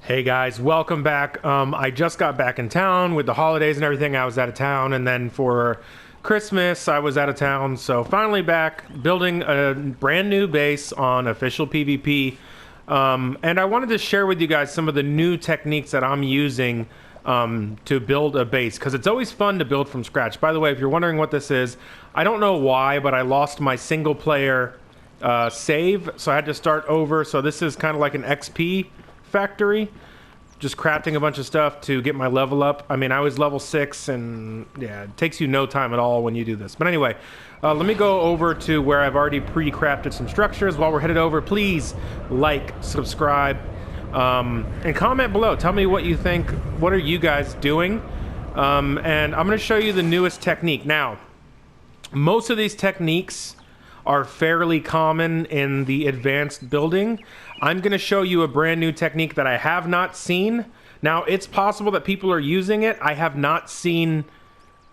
Hey guys, welcome back. I just got back in town with the holidays and everything. I was out of town, and then for Christmas I was out of town. So finally back, building a brand new base on official PvP. And I wanted to share with you guys some of the new techniques that I'm using to build a base, because it's always fun to build from scratch. By the way, if you're wondering what this is, I don't know why, but I lost my single player save, so I had to start over. So this is kind of like an XP factory, just crafting a bunch of stuff to get my level up. I mean, I was level 6, and yeah, it takes you no time at all when you do this. But anyway, let me go over to where I've already pre-crafted some structures. While we're headed over, please like, subscribe, and comment below. Tell me what you think. What are you guys doing? And I'm going to show you the newest technique. Now, most of these techniques are fairly common in the advanced building. I'm going to show you a brand new technique that I have not seen. Now, it's possible that people are using it. I have not seen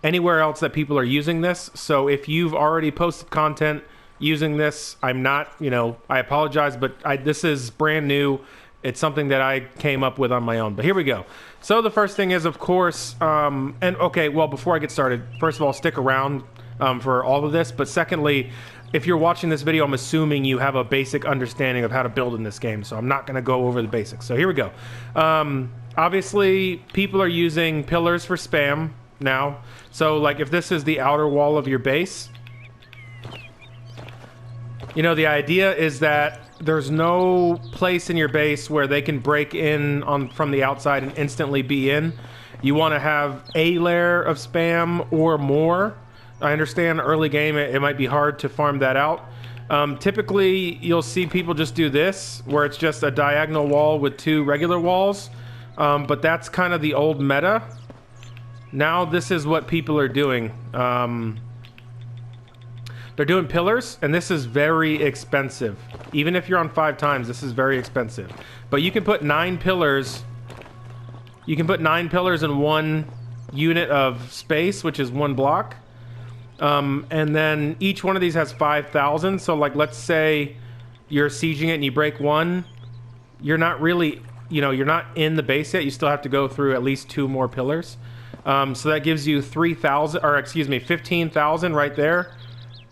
anywhere else that people are using this. So if you've already posted content using this, I'm not, I apologize, but this is brand new. It's something that I came up with on my own. But here we go. So the first thing is, of course, okay, well, before I get started, first of all, stick around for all of this. But secondly, if you're watching this video, I'm assuming you have a basic understanding of how to build in this game, so I'm not going to go over the basics. So here we go. Obviously, people are using pillars for spam now. So, like, if this is the outer wall of your base, the idea is that there's no place in your base where they can break in from the outside and instantly be in. You want to have a layer of spam or more. I understand early game it might be hard to farm that out. Typically, you'll see people just do this, where it's just a diagonal wall with 2 regular walls. But that's kind of the old meta. Now this is what people are doing. They're doing pillars, and this is very expensive. Even if you're on 5 times, this is very expensive. But you can put 9 pillars. You can put 9 pillars in 1 unit of space, which is 1 block. And then each one of these has 5,000. So, like, let's say you're sieging it and you break 1. You're not really, you're not in the base yet. You still have to go through at least 2 more pillars. So that gives you 3,000, or excuse me, 15,000 right there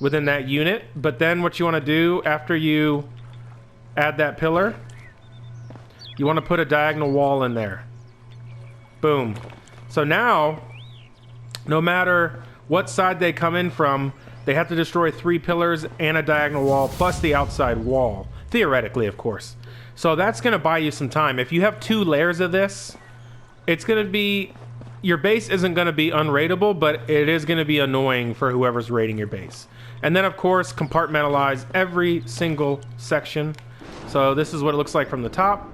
within that unit. But then what you want to do after you add that pillar, you want to put a diagonal wall in there. Boom. So now, no matter what side they come in from, they have to destroy 3 pillars and a diagonal wall plus the outside wall, theoretically, of course. So that's going to buy you some time. If you have 2 layers of this, it's going to be, your base isn't going to be unraidable, but it is going to be annoying for whoever's raiding your base. And then, of course, compartmentalize every single section. So this is what it looks like from the top.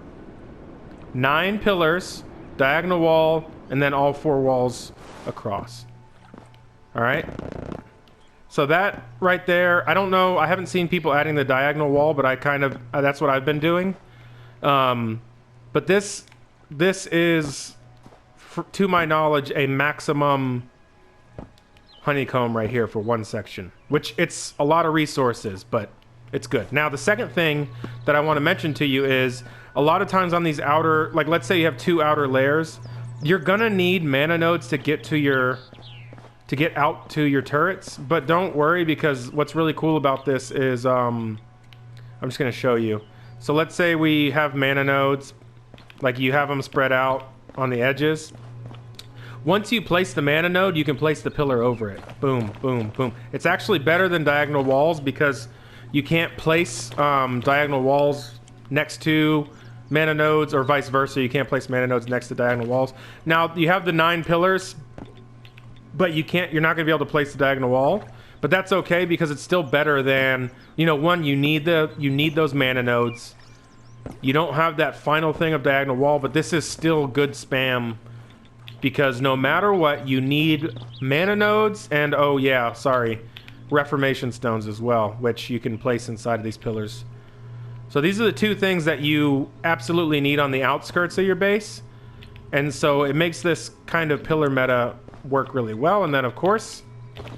9 pillars, diagonal wall, and then all 4 walls across. All right, so that right there, I don't know, I haven't seen people adding the diagonal wall, but I kind of, that's what I've been doing. But this is, to my knowledge, a maximum honeycomb right here for 1 section, which it's a lot of resources, but it's good. Now, the second thing that I want to mention to you is, a lot of times on these outer, like, let's say you have 2 outer layers, you're gonna need mana nodes to get out to your turrets. But don't worry, because what's really cool about this is, I'm just going to show you. So let's say we have mana nodes, like you have them spread out on the edges. Once you place the mana node, you can place the pillar over it. Boom, boom, boom. It's actually better than diagonal walls, because you can't place diagonal walls next to mana nodes, or vice versa. You can't place mana nodes next to diagonal walls. Now, you have the 9 pillars, but you're not going to be able to place the diagonal wall. But that's okay, because it's still better than, one, you need those mana nodes. You don't have that final thing of diagonal wall, but this is still good spam, because no matter what, you need mana nodes, and oh yeah, sorry, Reformation stones as well, which you can place inside of these pillars. So these are the 2 things that you absolutely need on the outskirts of your base. And so it makes this kind of pillar meta work really well. And then, of course,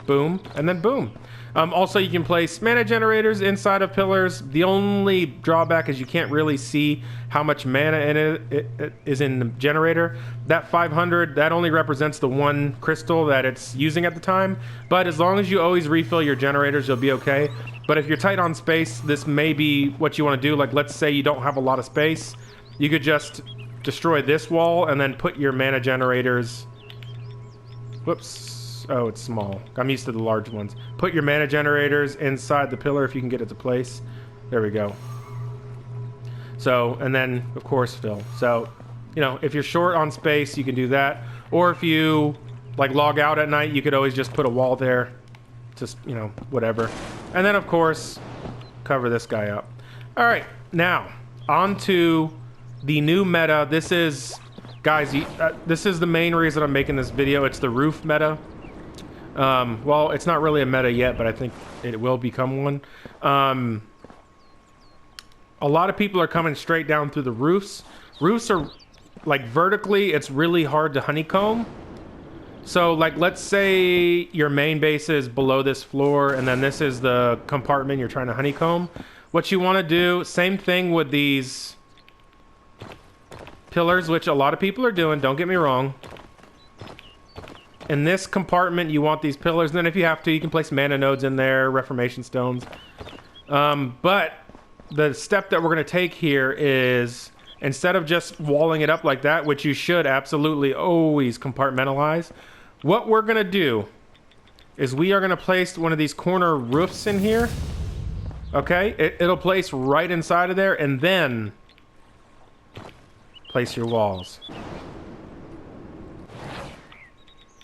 boom, and then boom. Also, you can place mana generators inside of pillars. The only drawback is you can't really see how much mana in it is in the generator. That 500, that only represents the one crystal that it's using at the time. But as long as you always refill your generators, you'll be okay. But if you're tight on space, this may be what you want to do. Like, let's say you don't have a lot of space. You could just destroy this wall and then put your mana generators... Whoops. Oh, it's small. I'm used to the large ones. Put your mana generators inside the pillar if you can get it to place. There we go. So, and then, of course, fill. So, you know, if you're short on space, you can do that. Or if you, like, log out at night, you could always just put a wall there. Just, you know, whatever. And then, of course, cover this guy up. All right, now, on to the new meta. This is, guys, this is the main reason I'm making this video. It's the roof meta. Well, it's not really a meta yet, but I think it will become one. A lot of people are coming straight down through the roofs. Roofs are, like, vertically, it's really hard to honeycomb. So, like, let's say your main base is below this floor, and then this is the compartment you're trying to honeycomb. What you want to do, same thing with these pillars, which a lot of people are doing, don't get me wrong. In this compartment, you want these pillars. And then if you have to, you can place mana nodes in there, reformation stones. But the step that we're going to take here is, instead of just walling it up like that, which you should absolutely always compartmentalize, what we're going to do is we are going to place one of these corner roofs in here. Okay? It'll place right inside of there, and then place your walls.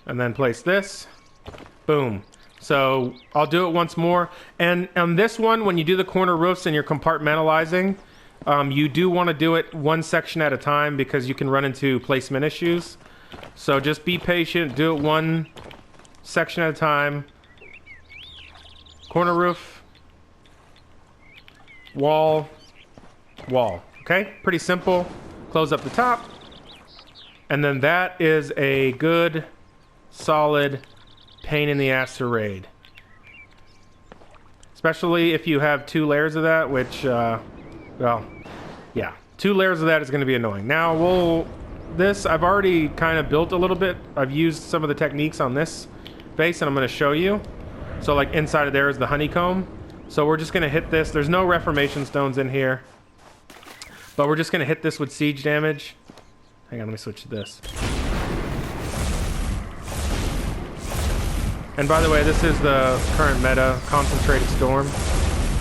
And then place this. Boom. So I'll do it once more. And on this one, when you do the corner roofs and you're compartmentalizing, you do want to do it one section at a time because you can run into placement issues. So just be patient. Do it one section at a time. Corner roof. Wall. Wall. Okay? Pretty simple. Close up the top. And then that is a good... solid pain in the ass to raid, especially if you have 2 layers of that, which well, yeah, 2 layers of that is going to be annoying. Now I've already kind of built a little bit. I've used some of the techniques on this base, and I'm going to show you. So, like, inside of there is the honeycomb. So we're just going to hit this. There's no reformation stones in here, but we're just going to hit this with siege damage. Hang on, let me switch to this. And by the way, this is the current meta, Concentrated Storm.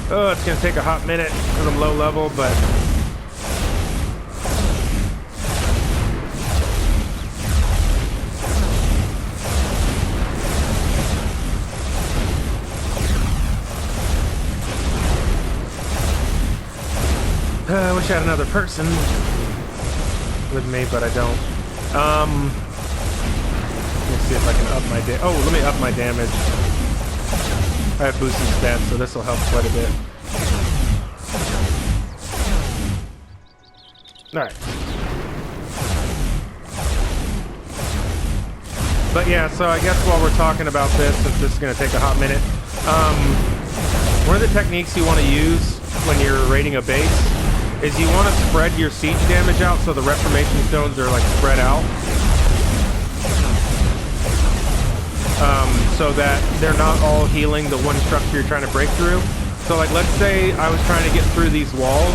Oh, it's going to take a hot minute because I'm low level, but... I wish I had another person with me, but I don't. Let me see if I can up my damage. Oh, let me up my damage. I have boosted stats, so this will help quite a bit. Alright. But yeah, so I guess while we're talking about this, since this is going to take a hot minute, one of the techniques you want to use when you're raiding a base is you want to spread your siege damage out so the reformation stones are, like, spread out. So that they're not all healing the one structure you're trying to break through. So, like, let's say I was trying to get through these walls.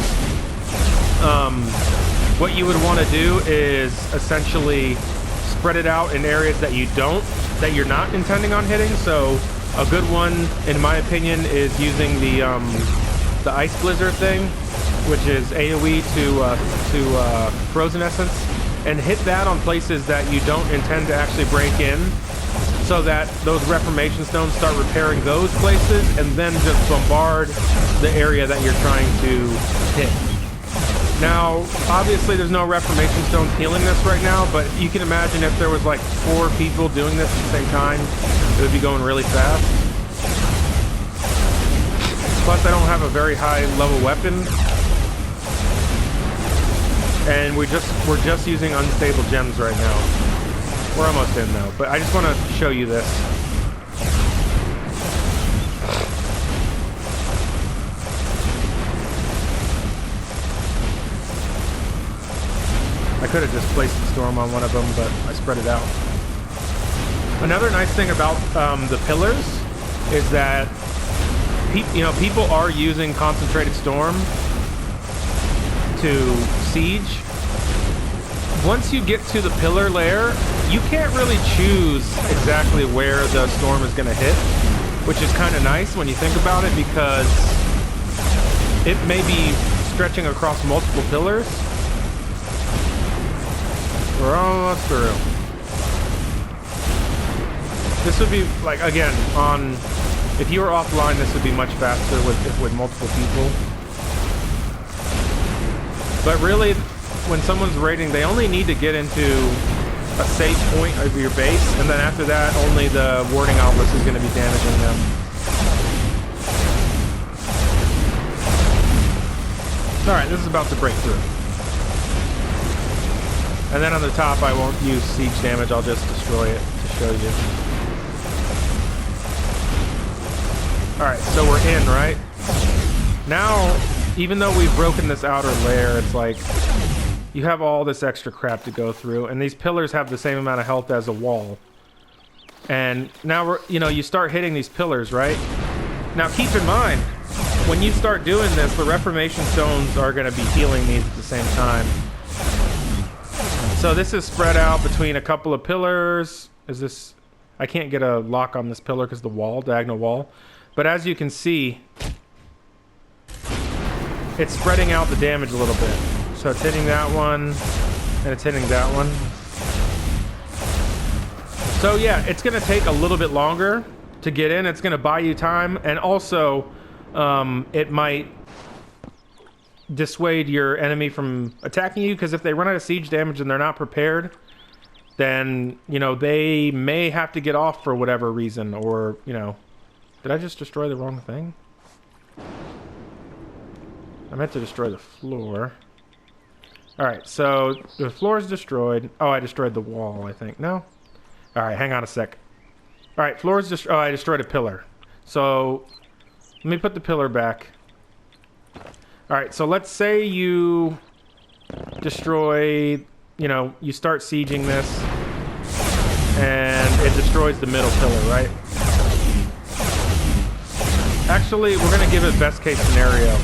What you would want to do is essentially spread it out in areas that you're not intending on hitting. So a good one, in my opinion, is using the ice blizzard thing, which is AoE to frozen essence, and hit that on places that you don't intend to actually break in, so that those reformation stones start repairing those places, and then just bombard the area that you're trying to hit. Now, obviously there's no reformation stones healing this right now, but you can imagine if there was like 4 people doing this at the same time, it would be going really fast. Plus, I don't have a very high level weapon, and we're just using unstable gems right now. We're almost in though, but I just want to show you this. I could have just placed the storm on one of them, but I spread it out. Another nice thing about the pillars is that people are using concentrated storm to siege. Once you get to the pillar layer, you can't really choose exactly where the storm is going to hit, which is kind of nice when you think about it, because it may be stretching across multiple pillars. We're almost through. This would be, like, again, if you were offline, this would be much faster with multiple people. But really, when someone's raiding, they only need to get into a safe point of your base, and then after that, only the warding obelisk is going to be damaging them. Alright, this is about to break through. And then on the top, I won't use siege damage, I'll just destroy it to show you. Alright, so we're in, right? Now, even though we've broken this outer layer, it's like you have all this extra crap to go through, and these pillars have the same amount of health as a wall. And now you start hitting these pillars, right? Now keep in mind, when you start doing this, the Reformation Stones are going to be healing these at the same time. So this is spread out between a couple of pillars. I can't get a lock on this pillar because the wall, diagonal wall. But as you can see, it's spreading out the damage a little bit. So it's hitting that one, and it's hitting that one. So yeah, it's going to take a little bit longer to get in. It's going to buy you time, and also it might dissuade your enemy from attacking you, because if they run out of siege damage and they're not prepared, then, they may have to get off for whatever reason, or, did I just destroy the wrong thing? I meant to destroy the floor. Alright, so the floor is destroyed. Oh, I destroyed the wall, I think. No? Alright, hang on a sec. Alright, floor is destroyed. Oh, I destroyed a pillar. So, let me put the pillar back. Alright, so let's say you destroy, you start sieging this, and it destroys the middle pillar, right? Actually, we're going to give it best case scenario.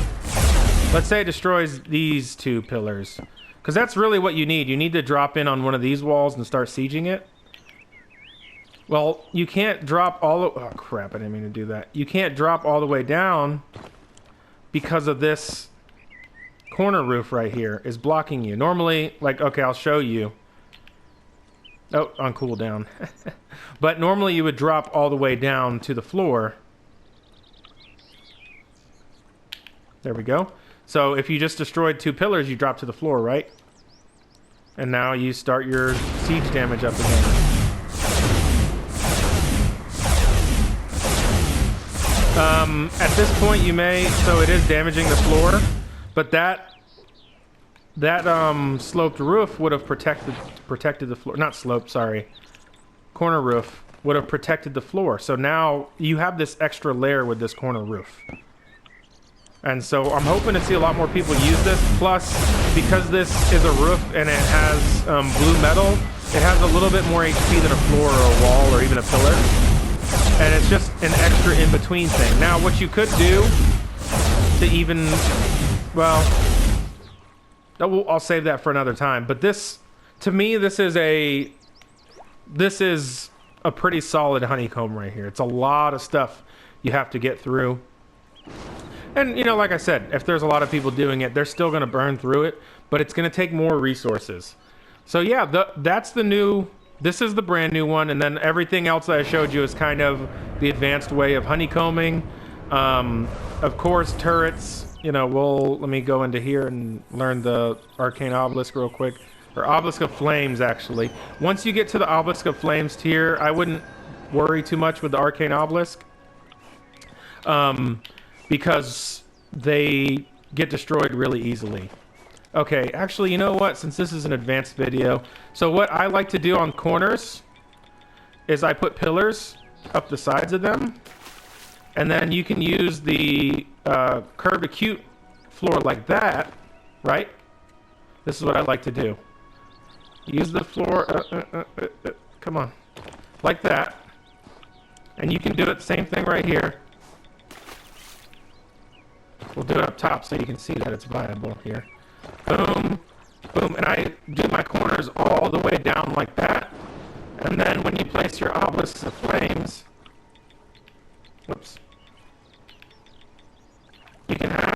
Let's say it destroys these two pillars, because that's really what you need. You need to drop in on one of these walls and start sieging it. Well, you can't drop all the... Oh, crap, I didn't mean to do that. You can't drop all the way down because of this corner roof right here is blocking you. Normally, like, okay, I'll show you. Oh, on cooldown. But normally you would drop all the way down to the floor. There we go. So if you just destroyed two pillars, you drop to the floor, right? And now you start your siege damage up again. At this point you may, so it is damaging the floor, but that sloped roof would have protected the floor. Not sloped, sorry. Corner roof would have protected the floor. So now you have this extra layer with this corner roof. And so I'm hoping to see a lot more people use this. Plus, because this is a roof and it has blue metal, it has a little bit more HP than a floor or a wall or even a pillar. And it's just an extra in-between thing. Now, what you could do to even... Well, I'll save that for another time. But this, to me, this is a pretty solid honeycomb right here. It's a lot of stuff you have to get through. And, like I said, if there's a lot of people doing it, they're still going to burn through it, but it's going to take more resources. So yeah, that's the new... This is the brand new one, and then everything else that I showed you is kind of the advanced way of honeycombing. Of course, turrets, let me go into here and learn the Arcane Obelisk real quick. Or Obelisk of Flames, actually. Once you get to the Obelisk of Flames tier, I wouldn't worry too much with the Arcane Obelisk. Because they get destroyed really easily. Okay, actually, you know what? Since this is an advanced video, so what I like to do on corners is I put pillars up the sides of them, and then you can use the curved acute floor like that, right? This is what I like to do. Use the floor. Come on. Like that. And you can do it, same thing right here. We'll do it up top so you can see that it's viable here. Boom. Boom. And I do my corners all the way down like that. And then when you place your obelisks of flames, whoops, you can have